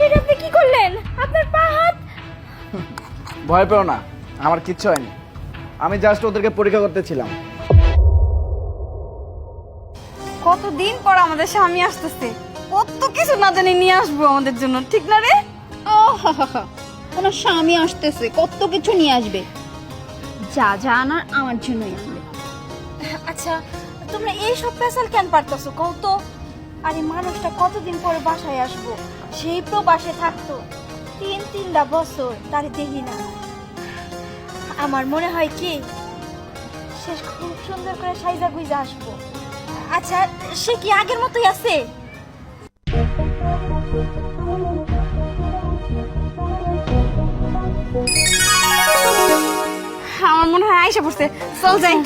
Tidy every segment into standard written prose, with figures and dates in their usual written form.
এটা আপনি কি করলেন? আপনার পা হাত। ভয় পেও না, আমার কিচ্ছু হয়নি। আমি জাস্ট ওদেরকে পরীক্ষা করতেছিলাম। কতদিন পর আমাদের স্বামী আসতেছে, কত কিছু না জানি নিয়ে আসবো আমাদের জন্য, ঠিক না রে? ওনার স্বামী আসতেছে, কত কিছু নিয়ে আসবে। যা যা আনার আমার জন্যই আনবে। আচ্ছা, তোমরা এই সব পেশাল কেন পারতেছো কও তো? আরে মানুষটা কতদিন পরে বাসায় আসবো, সেই প্রবাসে থাকতো তিনটা বছর, তারে দেখি না। আমার মনে হয় কি শেষ খুব সুন্দর করে সাইজা গুইজা আসবো। আচ্ছা, সে কি আগের মতোই আছে? আমার মনে হয় আইসা পড়ছে, চল যাই।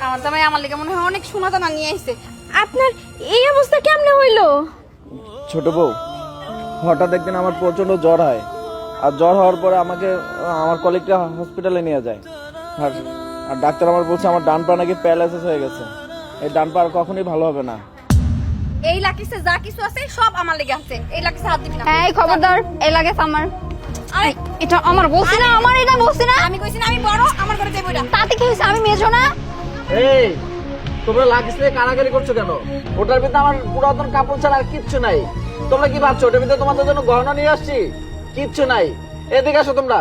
আমার জামাই আমার লেগে মনে হয় অনেক সোনা দানা নিয়ে আইছে। আপনার এই অবস্থা কেমনে হইলো? ছোট বউ, হঠাৎ একদিন আমার প্রচন্ড জ্বর হয়, আর জ্বর হওয়ার পরে আমাকে আমার কলিগটা হসপিটালে নিয়ে যায়। আর আর ডাক্তার আমার বলছে আমার ডান পা নাকি প্যারালাইসিস হয়ে গেছে। এই ডান পা আর কখনোই ভালো হবে না। এই লাকিসে যা কিছু আছে সব আমার লেগে আছে, এই লাকিসে হাত দিবি না। এই খবরদার, এই লাগে আমার। আরে এটা আমার বলছি না, আমার এটা বলছি না। আমি কইছি না আমি বড়, আমার ঘরে যাইবো এটা। তাতে কি হয়েছে? আমি মেজো না? এই তোমরা লাগিস নিয়ে কানাকানি করছো কেন? ওটার ভিতরে আমার পুরাতন কাপড় ছাড়া আর কিচ্ছু নাই। তোমরা কি ভাবছো ওটার ভিতরে তোমাদের জন্য গহনা নিয়ে আসছি? কিচ্ছু নাই। এদিকে আসো তোমরা।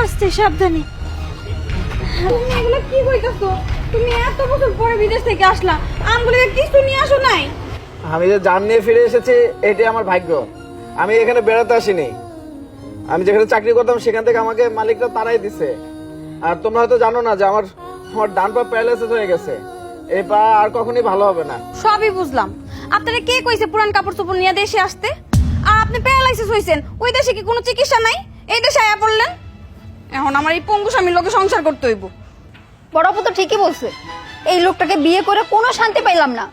আস্তে সাবধানে। তুমি এগুলো কি কইতাছো? তুমি এত বছর পরে বিদেশ থেকে আসলা, আমগুলো কিছু নিয়ে আসো নাই? আমি যে জান নিয়ে ফিরে এসেছি এটাই আমার ভাগ্য। আমি এখানে বেড়াতে আসিনি। আমি যেখানে চাকরি করতাম সেখান থেকে আমাকে মালিকরা তাড়াই দিছে। আর তোমরা হয়তো জানো না যে আমার আমার ডান পা প্যারালাইসিস হয়ে গেছে। এই পা আর কখনোই ভালো হবে না। সবই বুঝলাম। আপনারা কে কইছে পুরান কাপড় চোপড় নিয়ে দেশে আসতে? আর আপনি প্যারালাইসিস হইছেন, ওই দেশে কি কোনো চিকিৎসা নাই? এই দেশে আয়া পড়লেন। এখন আমার এই পঙ্গু স্বামীর লোকে সংসার করতে হইব। বড় আপু তো ঠিকই বলছে। এই লোকটাকে বিয়ে করে কোনো শান্তি পাইলাম না।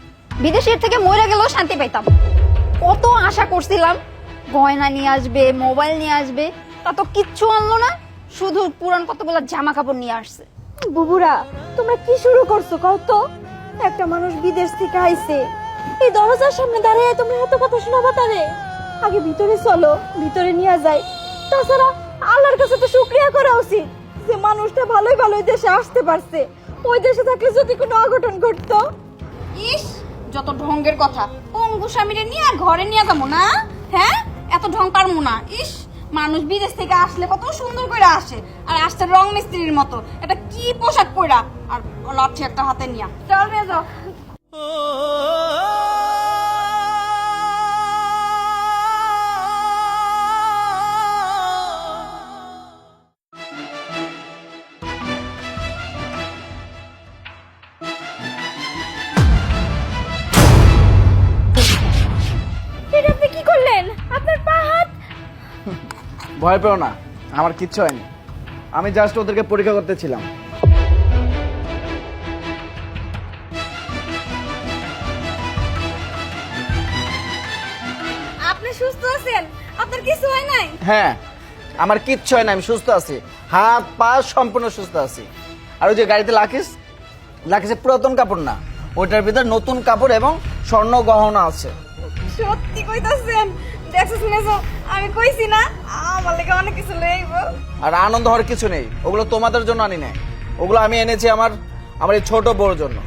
বিদেশের থেকে মরে গেলেও শান্তি পাইতাম। কত আশা করছিলাম গয়না নিয়ে আসবে, মোবাইল নিয়ে আসবে, তা তো কিচ্ছু আনলো না। শুধু পুরান কতগুলো জামা কাপড় নিয়ে আসছে। বুবুরা, তোমরা কি শুরু করছো কও তো? একটা মানুষ বিদেশ থেকে আইছে, এই দরজার সামনে দাঁড়িয়ে তোমরা এত কথা শোনাবা তারে? আগে ভিতরে চলো, ভিতরে নিয়ে যাই। তাছাড়া আল্লাহর কাছে তো শুকরিয়া করা উচিত যে মানুষটা ভালোই ভালোই দেশে আসতে পারছে। ওই দেশে থাকলে যদি কোনো অঘটন ঘটতো। ইস, যত ঢঙ্গের কথা। পঙ্গু স্বামীরে নিয়ে ঘরে নিয়ে যাবো না? হ্যাঁ, এত ঢং পারমু না। ইস, মানুষ বিদেশ থেকে আসলে কত সুন্দর করে আসে, আর আসছে রং মিস্ত্রির মতো। এটা কি পোশাক পরা, আর লাঠি একটা হাতে নিয়া। চল রে যাও। এটা আপনি কি করলেন? আপনার পা হাত। ভয় পেও না, আমার কিচ্ছু হয়নি। আমি জাস্ট ওদেরকে পরীক্ষা করতেছিলাম। আপনি সুস্থ আছেন? আপনার কিছু হয় নাই? হ্যাঁ, আমার কিচ্ছু হয় না, আমি সুস্থ আছি। হাত পা সম্পূর্ণ সুস্থ আছি। আর ওই যে গাড়িতে লাকিসের পুরাতন কাপড় না, ওইটার ভিতরে নতুন কাপড় এবং স্বর্ণ গহনা আছে। সত্যি কইতাছেন? দেখছিস মেজো, আমি কইছি না আমার লেগে অনেক কিছু লইব। আর আনন্দ হওয়ার কিছু নেই, ওগুলো তোমাদের জন্য আনি নাই। ওগুলো আমি এনেছি আমার এই ছোট বউর জন্য।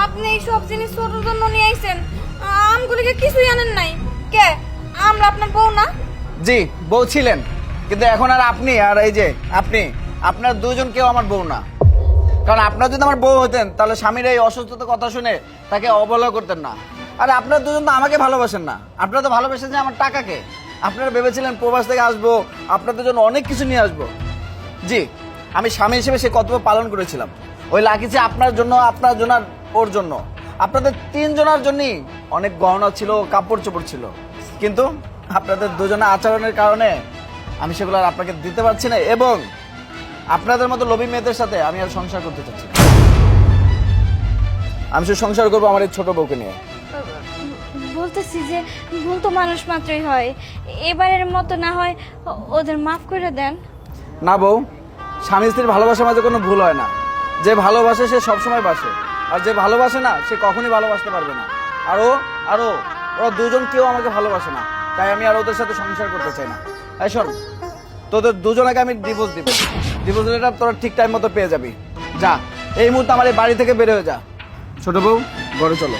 আপনি এই সব জিনিস ছোটর জন্য নিয়ে আইছেন, আমগুলিকে কিছুই আনেন নাই কে? আমরা আপনার বউ না? জি, বউ ছিলেন, কিন্তু এখন আর আপনি আর এই যে আপনার দুজন কেউ আমার বউ না। কারণ আপনারা যদি আমার বউ হতেন তাহলে স্বামীর এই অসুস্থতার কথা শুনে তাকে অবহেলা করতেন না। আরে আপনারা দুজন তো আমাকে ভালোবাসেন না, আপনারা তো ভালোবেসেছেন আমার টাকাকে। আপনারা ভেবেছিলেন প্রবাস থেকে আসবো, আপনাদের জন্য অনেক কিছু নিয়ে আসবো। জি, আমি স্বামী হিসেবে সে কর্তব্য পালন করেছিলাম। ওই লাকিছে আপনার জন্য আর ওর জন্য, আপনাদের তিনজনের জন্যই অনেক গহনা ছিল, কাপড় চোপড় ছিল। কিন্তু আপনাদের দুজনের আচরণের কারণে আমি সেগুলো আর আপনাকে দিতে পারছি না, এবং আপনাদের মতো লোভী মেয়েদের সাথে আমি আর সংসার করতে চাচ্ছি না। আমি শুধু সংসার করবো আমার এই ছোট বউকে নিয়ে। বলতেছি যে ভুল তো মানুষ মাত্রই হয়, এবারের মতো না হয় ওদের মাফ করে দেন। না বউ, স্বামী স্ত্রীর ভালোবাসার মাঝে কোনো ভুল হয় না। যে ভালোবাসে সে সবসময় বাসে, আর যে ভালোবাসে না সে কখনই ভালোবাসতে পারবে না। আরো ওরা দুজন কেউ আমাকে ভালোবাসে না, তাই আমি আর ওদের সাথে সংসার করতে চাই না। এই শোন, তোদের দুজনকে আমি ডিভোর্স দিব। ডিভোর্স লেটার তোরা ঠিক টাইম মতো পেয়ে যাবি। যা, এই মুহূর্তে আমার এই বাড়ি থেকে বের হয়ে যা। ছোট বউ, ঘরে চলো।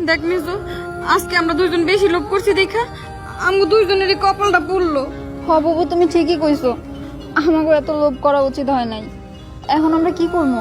দেখ মিজু, আজকে আমরা দুইজন বেশি লোভ করছি দেখা আমগো দুইজনেরই কপালটা পুড়লো। বাবু তুমি ঠিকই কইছো, আমাকে এত লোভ করা উচিত হয় নাই। এখন আমরা কি করবো?